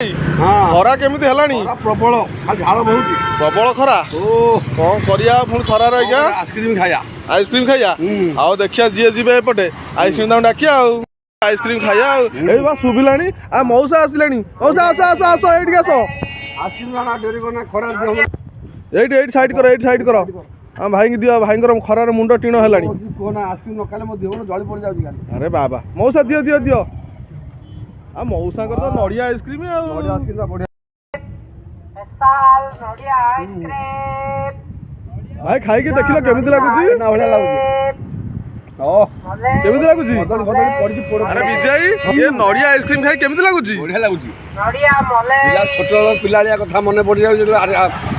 खरा केमिति हेलानी प्रबल झाड़ बहुत प्रबल खरा कौन करिया पुणी खरार आज्ञा आइसक्रीम खाया आइसक्रीम खाइया आओ देखिया जी जी एपटे आइसक्रीम दाम डाकिया आइसक्रीम खाइया ए बा सुबिलानी आ मौसा आसिलानी मौसा आस आस आस एठी आस आइसक्रीम खाना डेरी कोना खरा दियो एठी एठी साइड करो हम भाई की दियो भाई खरार मुंड टीण हेलानी कोना आइसक्रीम न खाले मो देह जळी पड़ जाउची गाली अरे बाबा मौसा दियो दियो दियो आ मौसा कर तो नड़िया आइसक्रीम आ नड़िया आइसक्रीम बढ़िया स्पेशल नड़िया आइसक्रीम भाई खाई के देखिलो केमिति लागुची ना बढ़िया लागुची ओ केमिति लागुची बदल बदल पड़ी पोड़ अरे विजय ये नड़िया आइसक्रीम खाई केमिति लागुची बढ़िया लागुची नड़िया मले पिला छोट पिलालिया कथा मन पड़ जाउ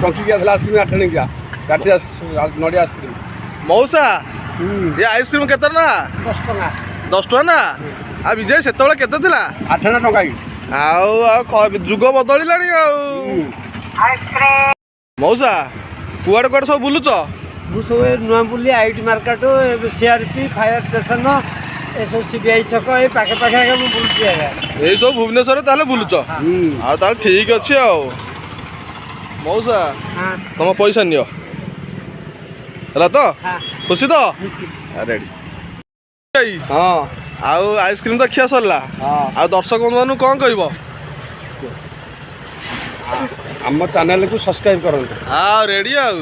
टंकी के थला आइसक्रीम आठने क्या काठी नड़िया आइसक्रीम मौसा ये आइसक्रीम केते ना 10 टका 10 टका ना आ विजय सेतबेले केते थिला 8 टका की आउ जुग बदलिलानी आउ आइसक्रीम मौसा कुआडे कुआडे सब बुलुच ମୁଁ ସବୁ ନୂଆବୁଲି IT market CRP fire station ଏସବୁ ସିବିଆଇ ଛକ ଏ ପାଖେ ପାଖେ ଆଜ୍ଞା ମୁଁ ବୁଲୁଛି ଆଜ୍ଞା ଏଇ ସବୁ ଭୁବନେଶ୍ୱରରେ ତାହେଲେ ବୁଲୁଛ ଆଉ ତାହେଲେ ଠିକ ଅଛି ଆଉ ମଉସା ତମ ପଇସା ନିଅ ହେଲା ତ ଖୁସି ତ ରେଡି ହଁ ଆଉ ଆଇସ୍କ୍ରିମ ତ ଖିଆ ସରିଲା ଆଉ ଦର୍ଶକ ବନ୍ଧୁମାନଙ୍କୁ କ'ଣ କହିବ ଆମ ଚ୍ୟାନେଲକୁ ସବସ୍କ୍ରାଇବ କରନ୍ତୁ ଆଉ ରେଡି ଆଉ